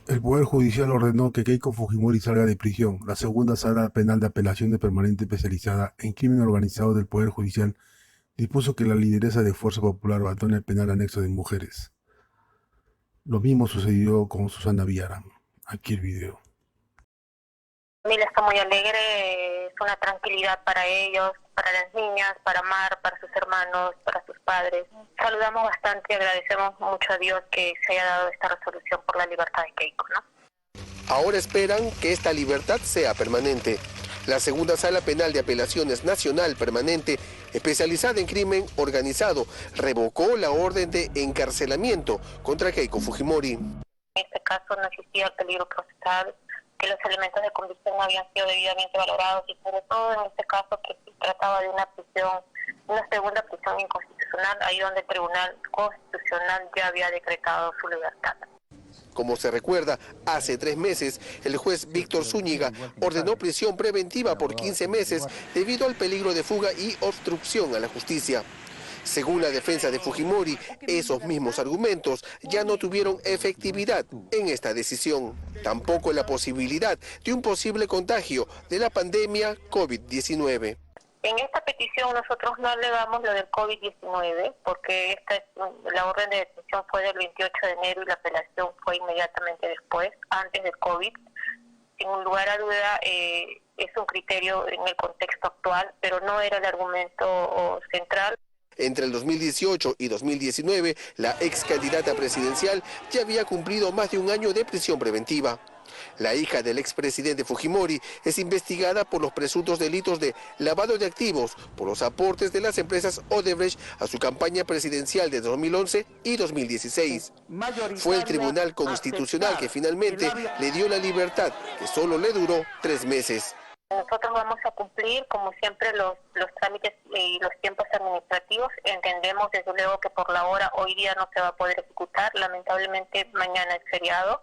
El Poder Judicial ordenó que Keiko Fujimori salga de prisión. La segunda sala penal de apelación de permanente especializada en crimen organizado del Poder Judicial dispuso que la lideresa de Fuerza Popular abandone el penal anexo de mujeres. Lo mismo sucedió con Susana Villarán. Aquí el video. La familia está muy alegre, es una tranquilidad para ellos, para las niñas, para Mar, para sus hermanos, para sus padres. Saludamos bastante y agradecemos mucho a Dios que se haya dado esta resolución por la libertad de Keiko, ¿no? Ahora esperan que esta libertad sea permanente. La segunda sala penal de apelaciones nacional permanente, especializada en crimen organizado, revocó la orden de encarcelamiento contra Keiko Fujimori. En este caso no existía el peligro procesal, que los elementos de convicción no habían sido debidamente valorados y sobre todo en este caso que se trataba de una prisión, una segunda prisión inconstitucional, ahí donde el Tribunal Constitucional ya había decretado su libertad. Como se recuerda, hace 3 meses, el juez Víctor Zúñiga ordenó prisión preventiva por 15 meses debido al peligro de fuga y obstrucción a la justicia. Según la defensa de Fujimori, esos mismos argumentos ya no tuvieron efectividad en esta decisión. Tampoco la posibilidad de un posible contagio de la pandemia COVID-19. En esta petición nosotros no alegamos lo del COVID-19 porque la orden de detención fue del 28 de enero y la apelación fue inmediatamente después, antes del COVID. Sin lugar a duda es un criterio en el contexto actual, pero no era el argumento central. Entre el 2018 y 2019, la ex candidata presidencial ya había cumplido más de un año de prisión preventiva. La hija del expresidente Fujimori es investigada por los presuntos delitos de lavado de activos por los aportes de las empresas Odebrecht a su campaña presidencial de 2011 y 2016. Fue el Tribunal Constitucional que finalmente le dio la libertad, que solo le duró 3 meses. Nosotros vamos a cumplir, como siempre, los trámites y los tiempos administrativos. Entendemos, desde luego, que por la hora hoy día no se va a poder ejecutar. Lamentablemente, mañana es feriado.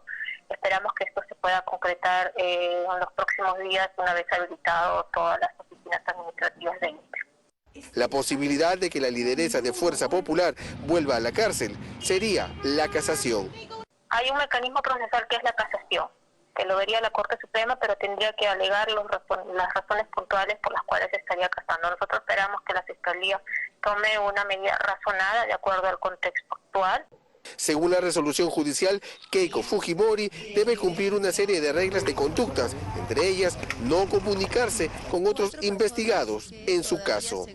Esperamos que esto se pueda concretar en los próximos días, una vez habilitado todas las oficinas administrativas de INPE. La posibilidad de que la lideresa de Fuerza Popular vuelva a la cárcel sería la casación. Hay un mecanismo procesal que es la casación, que lo vería la Corte Suprema, pero tendría que alegar las razones puntuales por las cuales se estaría casando. Nosotros esperamos que la Fiscalía tome una medida razonada de acuerdo al contexto actual. Según la resolución judicial, Keiko Fujimori debe cumplir una serie de reglas de conductas, entre ellas no comunicarse con otros investigados en su caso.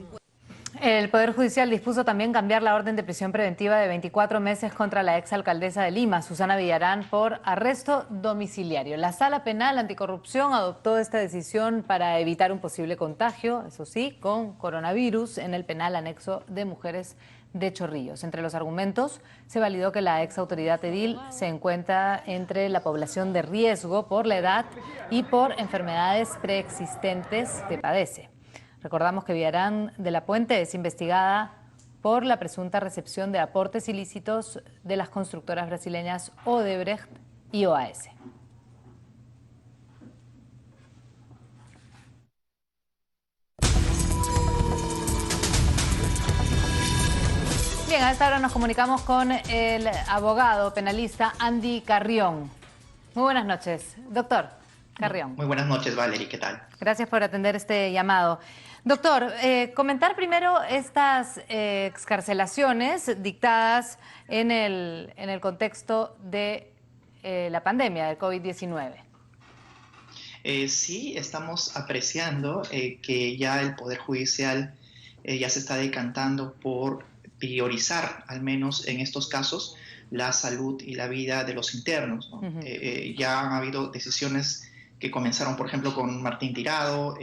El Poder Judicial dispuso también cambiar la orden de prisión preventiva de 24 meses contra la exalcaldesa de Lima, Susana Villarán, por arresto domiciliario. La Sala Penal Anticorrupción adoptó esta decisión para evitar un posible contagio, eso sí, con coronavirus en el penal anexo de mujeres de Chorrillos. Entre los argumentos, se validó que la ex autoridad edil se encuentra entre la población de riesgo por la edad y por enfermedades preexistentes que padece. Recordamos que Villarán de la Puente es investigada por la presunta recepción de aportes ilícitos de las constructoras brasileñas Odebrecht y OAS. Bien, a esta hora nos comunicamos con el abogado penalista Andy Carrión. Muy buenas noches, doctor Carrión. Muy buenas noches, Valerie, ¿qué tal? Gracias por atender este llamado. Doctor, comentar primero estas excarcelaciones dictadas en el contexto de la pandemia del COVID-19. Sí, estamos apreciando que ya el Poder Judicial ya se está decantando por priorizar, al menos en estos casos, la salud y la vida de los internos, ¿no? Ya han habido decisiones que comenzaron, por ejemplo, con Martín Tirado,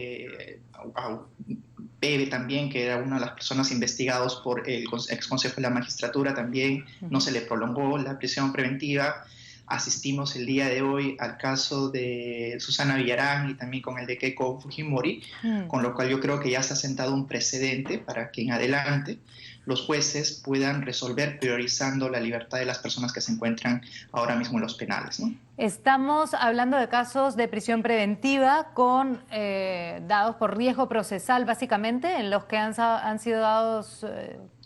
Bebe también, que era una de las personas investigados por el ex Consejo de la Magistratura, también no se le prolongó la prisión preventiva. Asistimos el día de hoy al caso de Susana Villarán y también con el de Keiko Fujimori, con lo cual yo creo que ya se ha sentado un precedente para que en adelante los jueces puedan resolver priorizando la libertad de las personas que se encuentran ahora mismo en los penales, ¿no? Estamos hablando de casos de prisión preventiva dados por riesgo procesal, básicamente, en los que han sido dados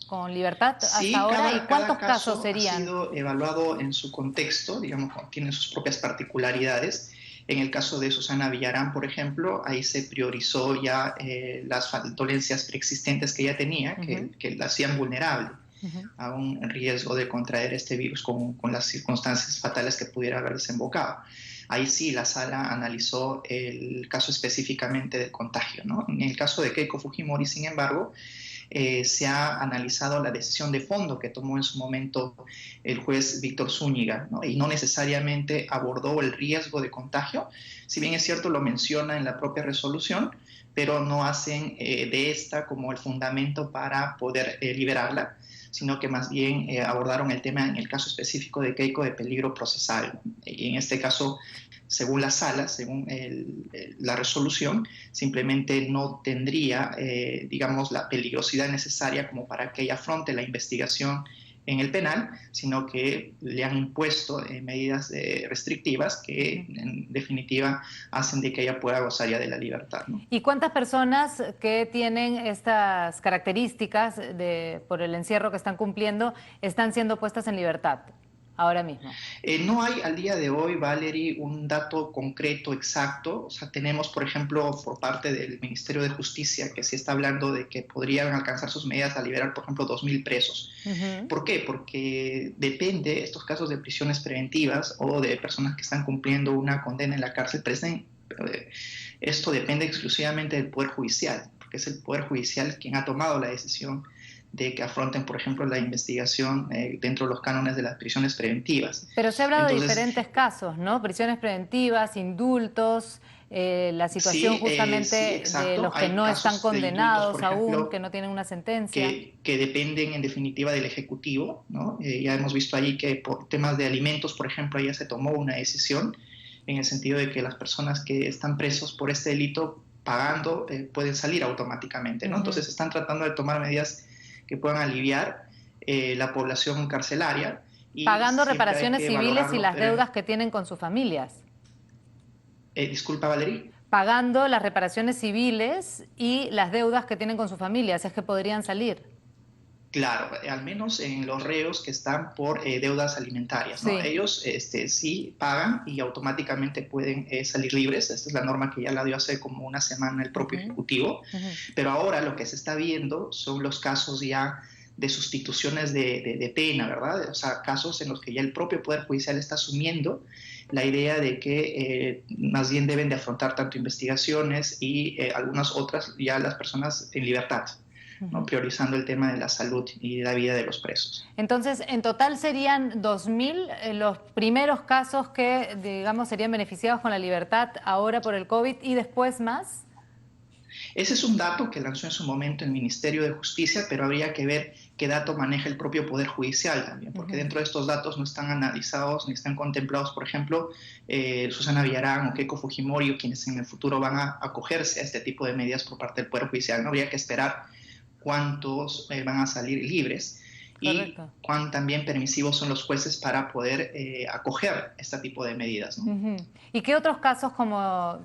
con libertad Sí, hasta ahora? ¿Y cuántos cada casos caso ha serían? sido evaluado en su contexto, digamos, tiene sus propias particularidades. En el caso de Susana Villarán, por ejemplo, ahí se priorizó ya las dolencias preexistentes que ella tenía, que la hacían vulnerable a un riesgo de contraer este virus con las circunstancias fatales que pudiera haber desembocado. Ahí sí la sala analizó el caso específicamente del contagio, ¿no? En el caso de Keiko Fujimori, sin embargo, se ha analizado la decisión de fondo que tomó en su momento el juez Víctor Zúñiga, ¿no? Y no necesariamente abordó el riesgo de contagio, si bien es cierto lo menciona en la propia resolución, pero no hacen de esta como el fundamento para poder liberarla, sino que más bien abordaron el tema en el caso específico de Keiko de peligro procesal. Y en este caso, según la sala, según la resolución, simplemente no tendría, digamos, la peligrosidad necesaria como para que ella afronte la investigación en el penal, sino que le han impuesto medidas restrictivas que en definitiva hacen de que ella pueda gozar ya de la libertad, ¿no? ¿Y cuántas personas que tienen estas características por el encierro que están cumpliendo están siendo puestas en libertad ahora mismo? No hay al día de hoy, Valerie, un dato concreto, exacto. O sea, tenemos, por ejemplo, por parte del Ministerio de Justicia, que se está hablando de que podrían alcanzar sus medidas a liberar, por ejemplo, 2.000 presos. ¿Por qué? Porque depende, estos casos de prisiones preventivas o de personas que están cumpliendo una condena en la cárcel, esto depende exclusivamente del Poder Judicial, porque es el Poder Judicial quien ha tomado la decisión de que afronten, por ejemplo, la investigación dentro de los cánones de las prisiones preventivas. Pero se ha hablado de diferentes casos, ¿no? Prisiones preventivas, indultos, la situación sí, justamente de los que no están condenados aún, que no tienen una sentencia. Que dependen en definitiva del Ejecutivo, ¿no? Ya hemos visto allí que por temas de alimentos, por ejemplo, ya se tomó una decisión en el sentido de que las personas que están presos por este delito pagando pueden salir automáticamente, ¿no? Entonces están tratando de tomar medidas que puedan aliviar la población carcelaria. Y pagando reparaciones civiles y las deudas que tienen con sus familias. Disculpa, Valerie. Pagando las reparaciones civiles y las deudas que tienen con sus familias, es que podrían salir. Claro, al menos en los reos que están por deudas alimentarias, ¿no? Sí. Ellos sí pagan y automáticamente pueden salir libres. Esta es la norma que ya la dio hace como una semana el propio Ejecutivo. Pero ahora lo que se está viendo son los casos ya de sustituciones de pena, ¿verdad? O sea, casos en los que ya el propio Poder Judicial está asumiendo la idea de que más bien deben de afrontar tanto investigaciones y algunas otras ya las personas en libertad. ¿no? Priorizando el tema de la salud y la vida de los presos. Entonces, en total serían 2.000 los primeros casos que, digamos, serían beneficiados con la libertad ahora por el COVID y después más. Ese es un dato que lanzó en su momento el Ministerio de Justicia, pero habría que ver qué dato maneja el propio Poder Judicial también, porque dentro de estos datos no están analizados ni están contemplados, por ejemplo, Susana Villarán o Keiko Fujimori, o quienes en el futuro van a acogerse a este tipo de medidas por parte del Poder Judicial. No habría que esperar cuántos van a salir libres. Correcto. Y cuán también permisivos son los jueces para poder acoger este tipo de medidas, ¿no? ¿Y qué otros casos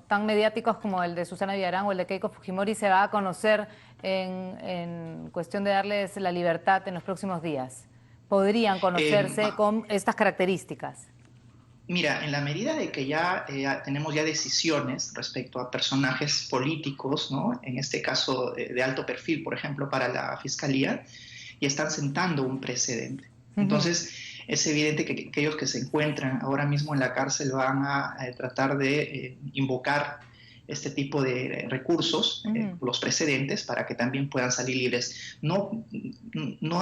tan mediáticos como el de Susana Villarán o el de Keiko Fujimori se va a conocer en cuestión de darles la libertad en los próximos días? ¿Podrían conocerse con estas características? Mira, en la medida de que ya tenemos ya decisiones respecto a personajes políticos, ¿no? En este caso de alto perfil, por ejemplo, para la Fiscalía, y están sentando un precedente. Entonces, es evidente que aquellos que se encuentran ahora mismo en la cárcel van a tratar de invocar este tipo de recursos, los precedentes, para que también puedan salir libres. No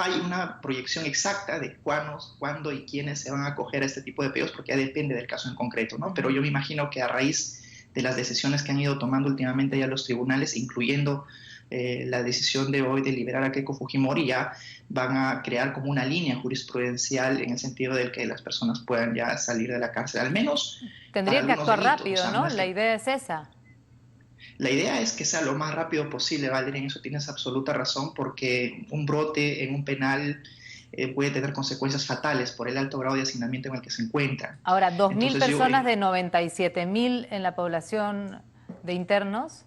hay una proyección exacta de cuándo y quiénes se van a acoger a este tipo de pedidos, porque ya depende del caso en concreto, ¿no? Pero yo me imagino que a raíz de las decisiones que han ido tomando últimamente ya los tribunales, incluyendo la decisión de hoy de liberar a Keiko Fujimori, ya van a crear como una línea jurisprudencial en el sentido de que las personas puedan ya salir de la cárcel, al menos. Tendría que actuar rápido, ¿no? La idea es esa. La idea es que sea lo más rápido posible, Valeria, en eso tienes absoluta razón, porque un brote en un penal puede tener consecuencias fatales por el alto grado de hacinamiento en el que se encuentran. Ahora, 2.000 personas de 97.000 en la población de internos.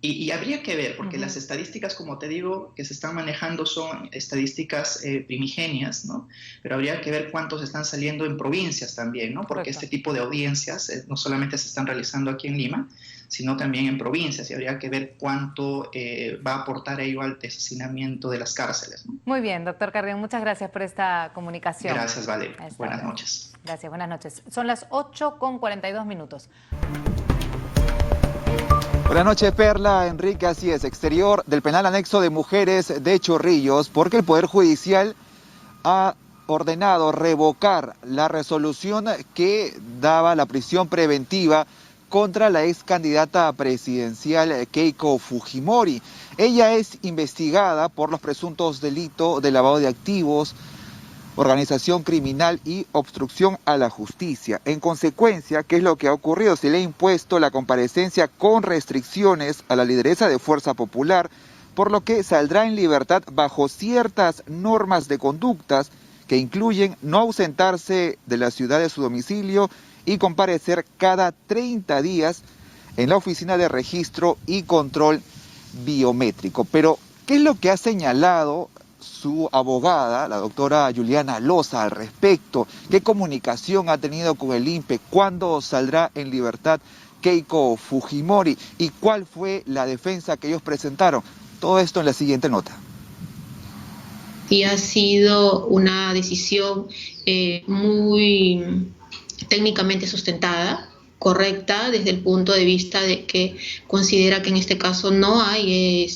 Y habría que ver, porque las estadísticas, como te digo, que se están manejando son estadísticas primigenias, ¿no? Pero habría que ver cuántos están saliendo en provincias también, ¿no? Porque este tipo de audiencias no solamente se están realizando aquí en Lima, sino también en provincias, y habría que ver cuánto va a aportar ello al deshacinamiento de las cárceles, ¿no? Muy bien, doctor Carrión, muchas gracias por esta comunicación. Gracias, Vale. Buenas noches. Gracias, buenas noches. Son las 8:42. Buenas noches, Perla, Enrique, así es, exterior del penal anexo de mujeres de Chorrillos, porque el Poder Judicial ha ordenado revocar la resolución que daba la prisión preventiva contra la ex candidata presidencial Keiko Fujimori. Ella es investigada por los presuntos delitos de lavado de activos, organización criminal y obstrucción a la justicia. En consecuencia, ¿qué es lo que ha ocurrido? Se le ha impuesto la comparecencia con restricciones a la lideresa de Fuerza Popular, por lo que saldrá en libertad bajo ciertas normas de conductas que incluyen no ausentarse de la ciudad de su domicilio y comparecer cada 30 días en la oficina de registro y control biométrico. Pero, ¿qué es lo que ha señalado su abogada, la doctora Juliana Loza, al respecto? ¿Qué comunicación ha tenido con el INPE? ¿Cuándo saldrá en libertad Keiko Fujimori? ¿Y cuál fue la defensa que ellos presentaron? Todo esto en la siguiente nota. Y ha sido una decisión muy técnicamente sustentada, correcta, desde el punto de vista de que considera que en este caso no hay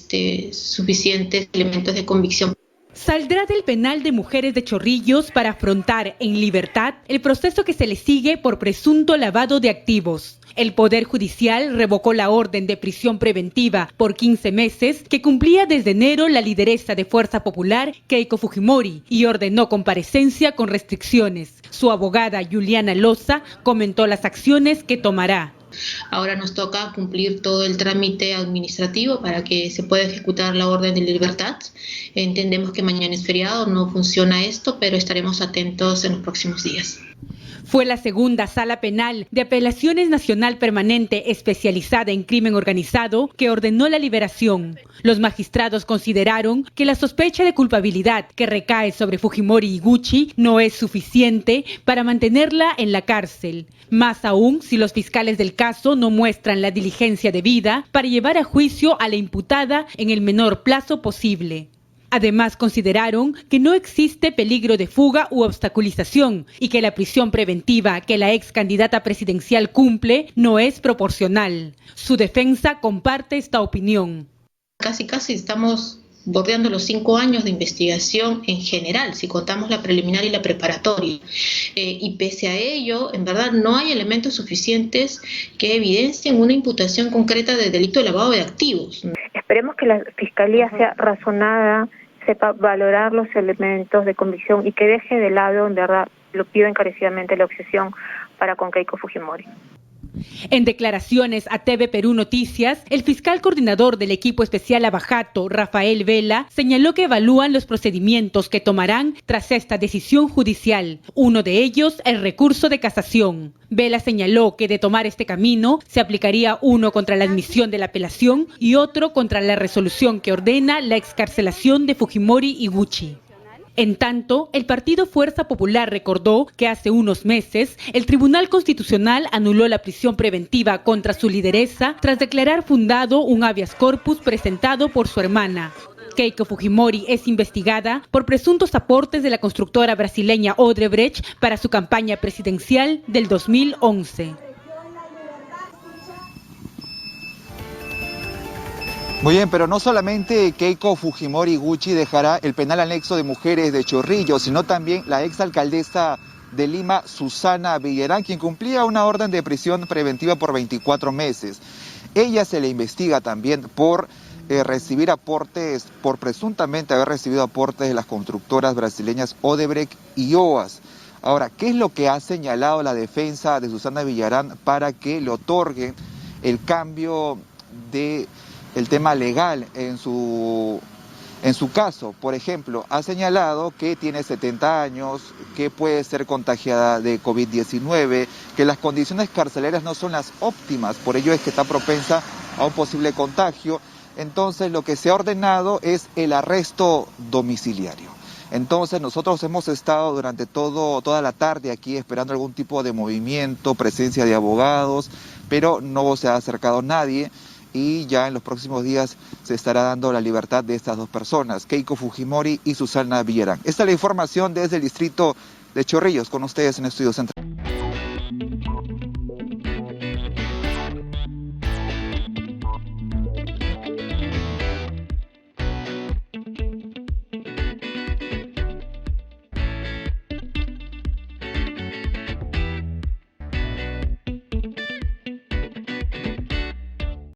suficientes elementos de convicción. Saldrá del penal de mujeres de Chorrillos para afrontar en libertad el proceso que se le sigue por presunto lavado de activos. El Poder Judicial revocó la orden de prisión preventiva por 15 meses que cumplía desde enero la lideresa de Fuerza Popular, Keiko Fujimori, y ordenó comparecencia con restricciones. Su abogada, Juliana Loza, comentó las acciones que tomará. Ahora nos toca cumplir todo el trámite administrativo para que se pueda ejecutar la orden de libertad. Entendemos que mañana es feriado, no funciona esto, pero estaremos atentos en los próximos días. Fue la segunda sala penal de apelaciones nacional permanente especializada en crimen organizado que ordenó la liberación. Los magistrados consideraron que la sospecha de culpabilidad que recae sobre Fujimori Iguchi no es suficiente para mantenerla en la cárcel. Más aún si los fiscales del caso no muestran la diligencia debida para llevar a juicio a la imputada en el menor plazo posible. Además, consideraron que no existe peligro de fuga u obstaculización y que la prisión preventiva que la ex candidata presidencial cumple no es proporcional. Su defensa comparte esta opinión. Casi estamos bordeando los 5 años de investigación en general, si contamos la preliminar y la preparatoria. Y pese a ello, en verdad, no hay elementos suficientes que evidencien una imputación concreta de delito de lavado de activos. Esperemos que la Fiscalía sea razonada, sepa valorar los elementos de convicción y que deje de lado, en verdad, lo pido encarecidamente, la obsesión para con Keiko Fujimori. En declaraciones a TV Perú Noticias, el fiscal coordinador del equipo especial Abajato, Rafael Vela, señaló que evalúan los procedimientos que tomarán tras esta decisión judicial. Uno de ellos, el recurso de casación. Vela señaló que de tomar este camino, se aplicaría uno contra la admisión de la apelación y otro contra la resolución que ordena la excarcelación de Fujimori Iguchi. En tanto, el partido Fuerza Popular recordó que hace unos meses el Tribunal Constitucional anuló la prisión preventiva contra su lideresa tras declarar fundado un habeas corpus presentado por su hermana. Keiko Fujimori es investigada por presuntos aportes de la constructora brasileña Odebrecht para su campaña presidencial del 2011. Muy bien, pero no solamente Keiko Fujimori Iguchi dejará el penal anexo de mujeres de Chorrillos, sino también la exalcaldesa de Lima, Susana Villarán, quien cumplía una orden de prisión preventiva por 24 meses. Ella se le investiga también por recibir aportes, por presuntamente haber recibido aportes de las constructoras brasileñas Odebrecht y OAS. Ahora, ¿qué es lo que ha señalado la defensa de Susana Villarán para que le otorguen el cambio de el tema legal en su caso? Por ejemplo, ha señalado que tiene 70 años, que puede ser contagiada de COVID-19, que las condiciones carcelarias no son las óptimas, por ello es que está propensa a un posible contagio. Entonces lo que se ha ordenado es el arresto domiciliario. Entonces nosotros hemos estado durante toda la tarde aquí esperando algún tipo de movimiento, presencia de abogados, pero no se ha acercado nadie y ya en los próximos días se estará dando la libertad de estas dos personas, Keiko Fujimori y Susana Villarán. Esta es la información desde el distrito de Chorrillos, con ustedes en Estudio Central.